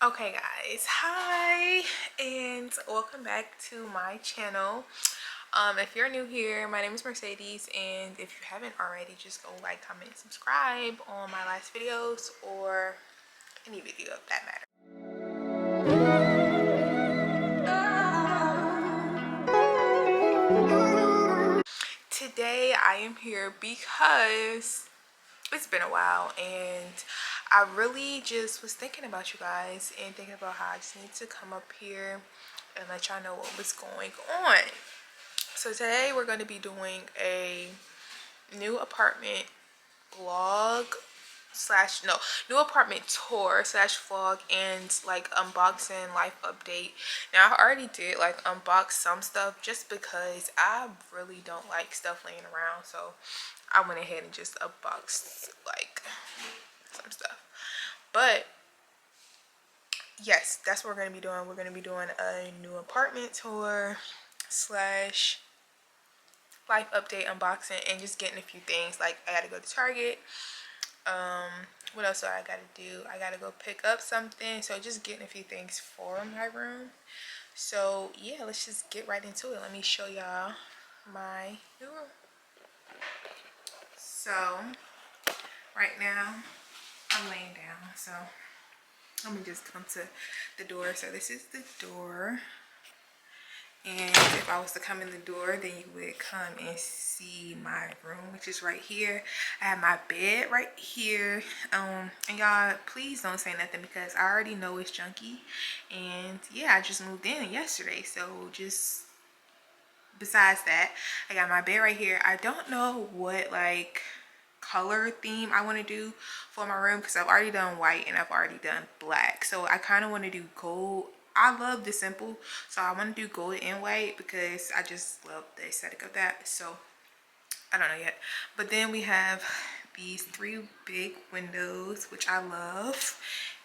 Okay guys, hi and welcome back to my channel. If you're new here, my name is Mercedes, and if you haven't already, just go like, comment, and subscribe on my last videos or any video of that matter. Today I am here because it's been a while and I really just was thinking about you guys and thinking about how I just need to come up here and let y'all know what was going on. So today we're going to be doing a new apartment vlog slash no new apartment tour slash vlog and like unboxing life update. Now I already did like unbox some stuff just because I really don't like stuff laying around, so I went ahead and just unboxed like some stuff. But yes, that's what we're going to be doing. We're going to be doing a new apartment tour slash life update unboxing and just getting a few things. Like I gotta go to Target. What else do I gotta do? I gotta go pick up something, so just getting a few things for my room. So yeah, let's just get right into it. Let me show y'all my new room. So right now I'm laying down, so let me just come to the door. So this is the door, and if I was to come in the door, then you would come and see my room, which is right here. I have my bed right here, and y'all please don't say nothing because I already know it's junky. And yeah, I just moved in yesterday, so just besides that, I got my bed right here. I don't know what like color theme I want to do for my room because I've already done white and I've already done black, so I kind of want to do gold. I love the simple, so I want to do gold and white because I just love the aesthetic of that. So I don't know yet, but then we have these three big windows which I love,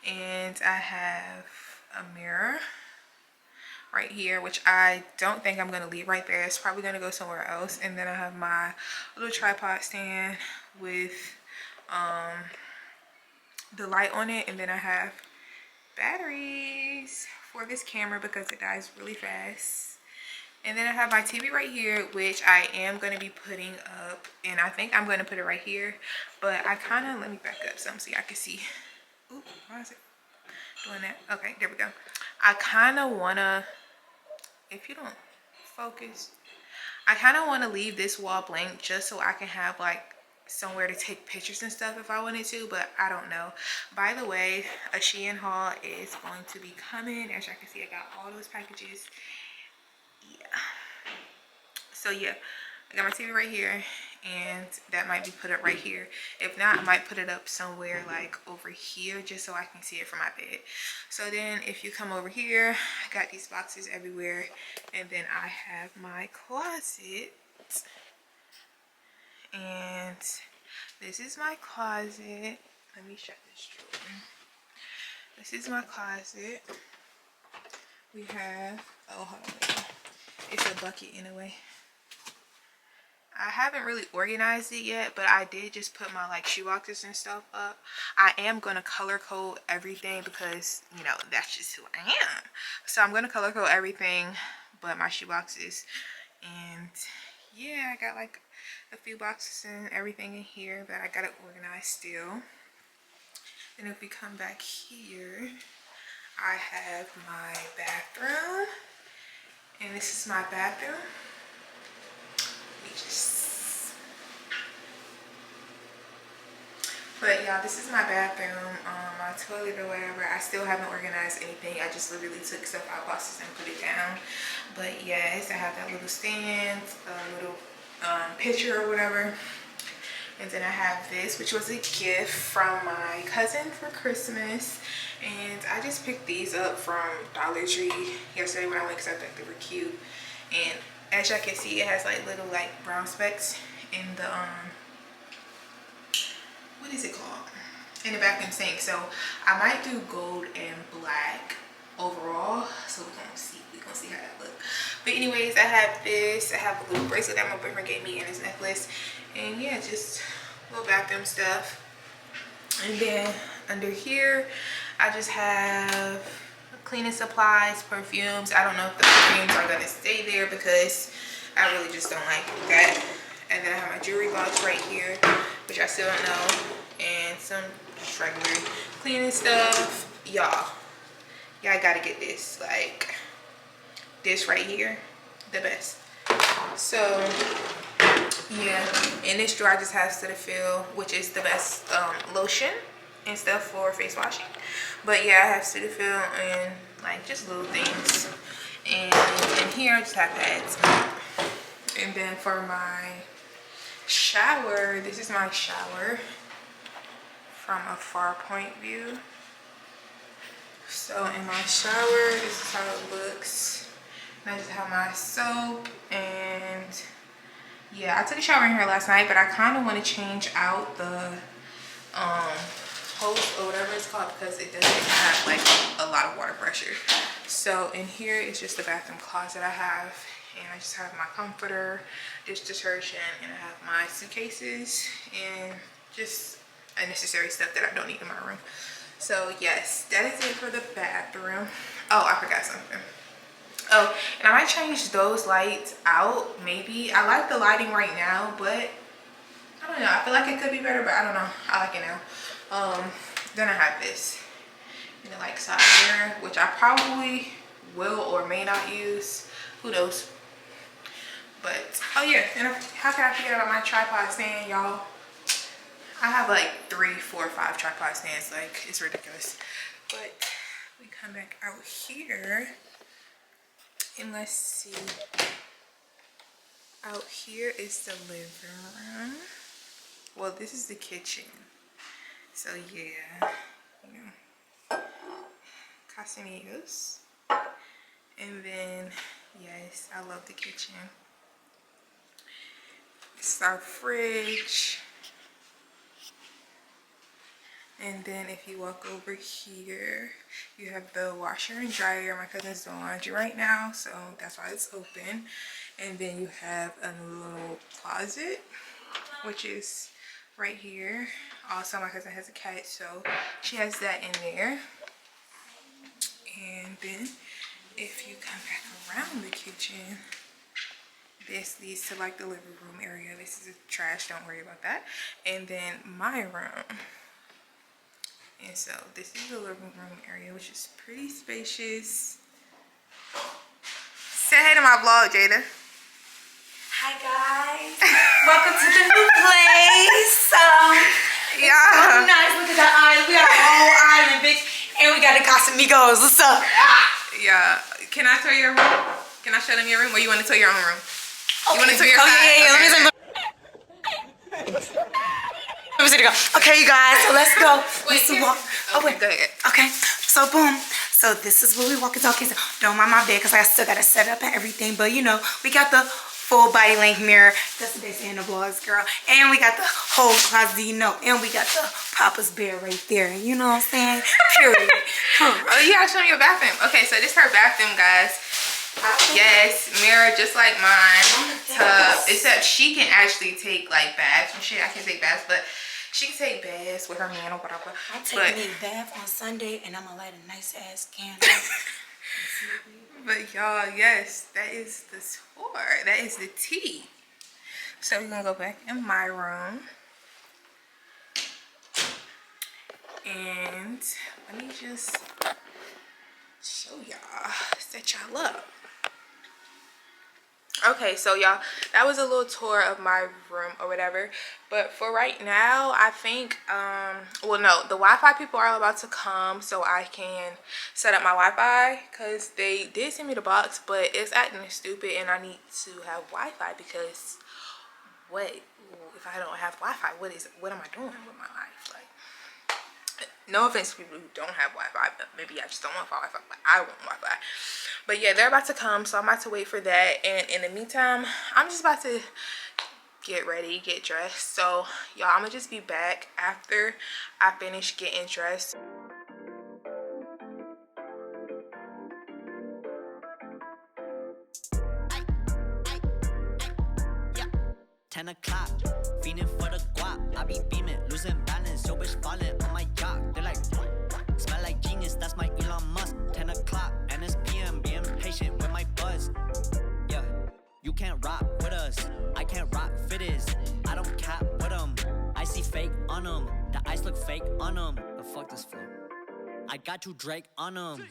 and I have a mirror right here which I don't think I'm gonna leave right there. It's probably gonna go somewhere else. And then I have my little tripod stand with the light on it, and then I have batteries for this camera because it dies really fast. And then I have my TV right here, which I am going to be putting up, and I think I'm going to put it right here, but I kind of, let me back up some so y'all can see. Ooh, why is it doing that? Okay, there we go. I kind of want to, if you don't focus, I kind of want to leave this wall blank just so I can have like somewhere to take pictures and stuff if I wanted to, but I don't know. By the way, a Shein haul is going to be coming. As y'all can see, I got all those packages. Yeah. So yeah, I got my TV right here, and that might be put up right here. If not, I might put it up somewhere like over here just so I can see it from my bed. So then if you come over here, I got these boxes everywhere, and then I have my closet. And this is my closet. Let me shut this drawer. This is my closet. We have, oh, hold on. It's a bucket anyway. I haven't really organized it yet, but I did just put my like shoe boxes and stuff up. I am going to color code everything because, you know, that's just who I am. So I'm going to color code everything but my shoe boxes. And yeah, I got like a few boxes and everything in here that I gotta organize still. And if we come back here, I have my bathroom, and this is my bathroom. But y'all, this is my bathroom, my toilet or whatever. I still haven't organized anything. I just literally took stuff out of boxes and put it down. But yes, I have that little stand, a little picture or whatever. And then I have this, which was a gift from my cousin for Christmas. And I just picked these up from Dollar Tree yesterday when I went because I thought they were cute. And as y'all can see, it has like little like brown specks in the what is it called, in the bathroom sink. So I might do gold and black overall, so we're gonna see how that looks. But anyways, I have this. I have a little bracelet that my boyfriend gave me and his necklace, and yeah, just little bathroom stuff. And then under here I just have cleaning supplies, perfumes. I don't know if the perfumes are gonna stay there because I really just don't like that. And then I have my jewelry box right here, which I still don't know, and some just regular cleaning stuff. Y'all gotta get this. Like this right here, the best. So yeah, in this drawer I just have Cetaphil, which is the best lotion and stuff for face washing. But yeah, I have Cetaphil and like just little things. And in here I just have pads. And then for my shower, this is my shower from a far point view. So in my shower, this is how it looks. And I just have my soap, and yeah, I took a shower in here last night, but I kind of want to change out the hose or whatever it's called because it doesn't have like a lot of water pressure. So in here is just the bathroom closet I have, and I just have my comforter, dish detergent, and I have my suitcases and just unnecessary stuff that I don't need in my room. So yes, that is it for the bathroom. Oh, I forgot something. Oh, and I might change those lights out, maybe. I like the lighting right now, but I don't know. I feel like it could be better, but I don't know. I like it now. Then I have this. And then like side mirror, which I probably will or may not use. Who knows? But, oh yeah, and how can I forget about my tripod stand, y'all? I have like 3, 4, 5 tripod stands. Like, it's ridiculous. But we come back out here. And let's see. Out here is the living room. Well, this is the kitchen. So yeah, you know, Casamigos. And then, yes, I love the kitchen. It's our fridge. And then if you walk over here, you have the washer and dryer. My cousin's doing laundry right now, so that's why it's open. And then you have a little closet, which is right here. Also, my cousin has a cat, so she has that in there. And then if you come back around the kitchen, this leads to like the living room area. This is trash, don't worry about that. And then my room. And so this is the living room area, which is pretty spacious. Say hey to my vlog, Jada. Hi guys, welcome to the new place. Yeah, it's so nice. Look at that island. We got a whole island, bitch, and we got the Casamigos. What's up? Yeah. Can I tour your room? Can I show them your room, or you want to tour your own room? Okay. You want to tour your side? Yeah. Okay. Let me see the go. Okay, you guys, so let's go. Wait, let's walk. Oh wait, go ahead. Okay, so boom. So this is where we walk into. Okay, so don't mind my bed because I still gotta set up and everything. But you know, we got the full body length mirror. That's what they say in the vlogs, girl. And we got the whole closet, you know. And we got the Papa's bed right there. You know what I'm saying? Period. Oh, you gotta show me your bathroom. Okay, so this is her bathroom, guys. Yes, mirror just like mine. Tub, except she can actually take like baths and shit. I can't take baths, but she can take baths with her man or whatever. I'll take me a bath on Sunday and I'm gonna light a nice ass candle. But y'all, yes, that is the tour. That is the tea. So we're gonna go back in my room. And let me just show y'all, set y'all up. Okay, so y'all, that was a little tour of my room or whatever. But for right now, I think well, no, the Wi-Fi people are about to come so I can set up my Wi-Fi, because they did send me the box, but it's acting stupid and I need to have Wi-Fi, because what if I don't have Wi-Fi? What am I doing with my life? Like, no offense to people who don't have Wi-Fi, but maybe I just don't want Wi-Fi, but I want Wi-Fi. But yeah, they're about to come, so I'm about to wait for that. And in the meantime, I'm just about to get ready, get dressed. So y'all, I'm gonna just be back after I finish getting dressed. Yeah, 10 o'clock, feeling for the guap. I be beaming, losing balance, yo bitch falling on my yacht. They're like, smell like genius, that's my Elon Musk. 10 o'clock and it's PM, being patient with my buzz. Yeah, you can't rock with us, I can't rock fittest. I don't cap with them, I see fake on them. The ice look fake on them. The fuck this flow? I got you Drake on them.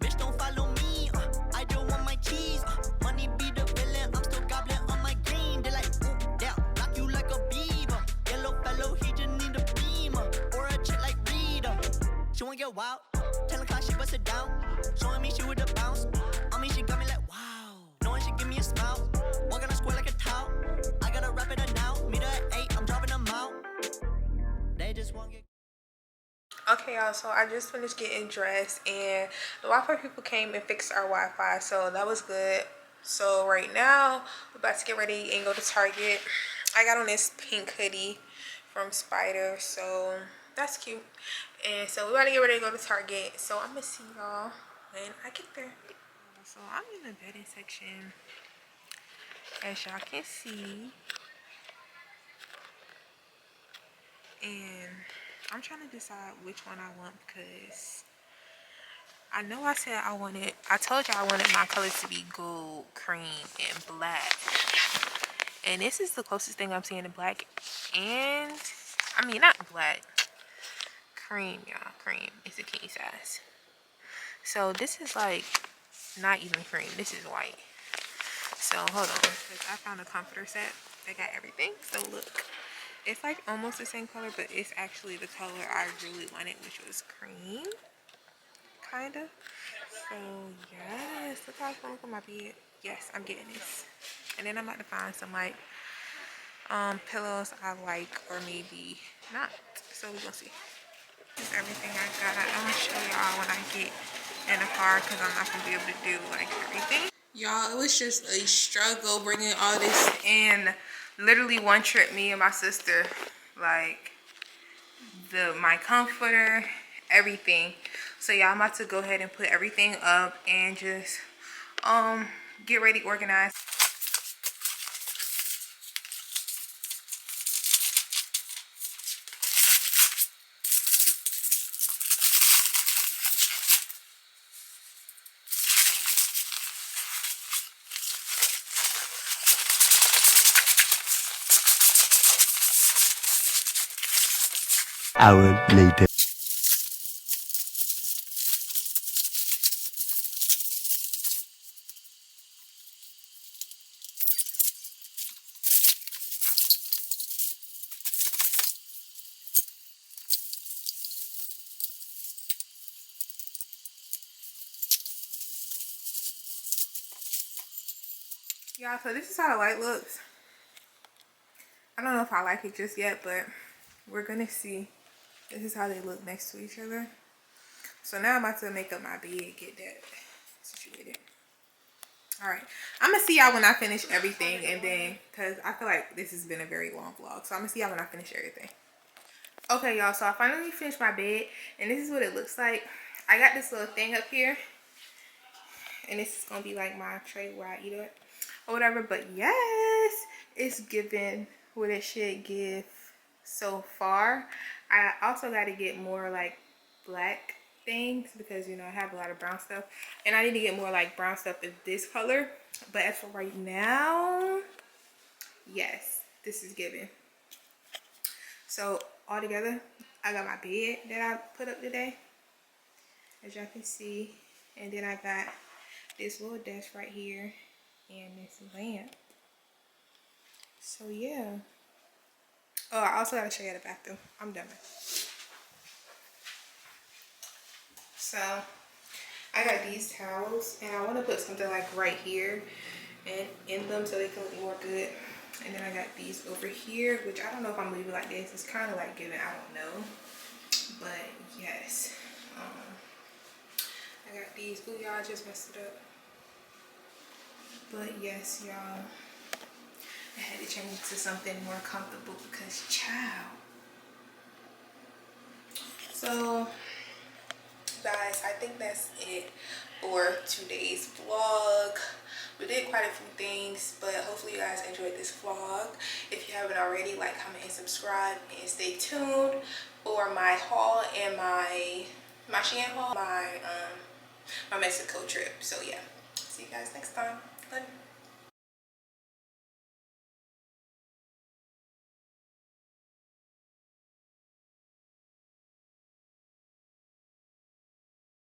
Bitch, don't follow me, I don't want my cheese. Money be the villain, I'm still gobbling on my green. They like, ooh, yeah, lock you like a beaver. Yellow fellow, he just need a beamer. Or a chick like Rita. She wanna get wild, 10 o'clock, she bust it down. Showing me she with the bounce. On me, she got me like, wow. Knowing she give me a smile. Walking on square like a towel. I gotta wrap it up now. Meet her at 8, I'm dropping them out. They just won't get. Okay, y'all, so I just finished getting dressed and the Wi-Fi people came and fixed our Wi-Fi, so that was good. So right now we're about to get ready and go to Target. I got on this pink hoodie from Spider, so that's cute. And so we're about to get ready to go to Target, so I'm gonna see y'all when I get there. So I'm in the bedding section, as y'all can see, and I'm trying to decide which one I want because I know I said I told y'all I wanted my colors to be gold, cream, and black. And this is the closest thing I'm seeing to black. And, I mean, not black. Cream, y'all. Cream is a king size. So this is like, not even cream. This is white. So, hold on. Because I found a comforter set that got everything. So, look. It's like almost the same color, but it's actually the color I really wanted, which was cream. Kind of. So, yes. Look how it's going for my bed. Yes, I'm getting this. And then I'm about to find some, like, pillows I like or maybe not. So, we're going to see. This is everything I got. I'm going to show y'all when I get in the car because I'm not going to be able to do, like, everything. Y'all, it was just a struggle bringing all this in. Literally one trip, me and my sister, like my comforter, everything. So y'all, I'm about to go ahead and put everything up and just get ready, organized. Hour later. Y'all, so this is how the light looks. I don't know if I like it just yet, but we're gonna see. This is how they look next to each other. So now I'm about to make up my bed, get that situated. Alright, I'm gonna see y'all when I finish everything, and then, because I feel like this has been a very long vlog, so I'm gonna see y'all when I finish everything. Okay, y'all, so I finally finished my bed, and this is what it looks like. I got this little thing up here, and this is gonna be like my tray where I eat it or whatever. But yes, it's giving what it should give so far. I also got to get more like black things because, you know, I have a lot of brown stuff, and I need to get more like brown stuff of this color. But as for right now, yes, this is giving. So all together, I got my bed that I put up today, as y'all can see, and then I got this little desk right here and this lamp. So yeah. Oh, I also gotta show you the bathroom. I'm done. So I got these towels, and I want to put something like right here and in them so they can look more good. And then I got these over here, which I don't know if I'm leaving like this. It's kind of like giving, I don't know, but yes. I got these. Ooh, y'all, I just messed it up. But yes, y'all, I had to change to something more comfortable because child. So guys, I think that's it for today's vlog. We did quite a few things, but hopefully you guys enjoyed this vlog. If you haven't already, like, comment, and subscribe, and stay tuned for my haul and my my Shein haul, my Mexico trip. So yeah, see you guys next time. Love you.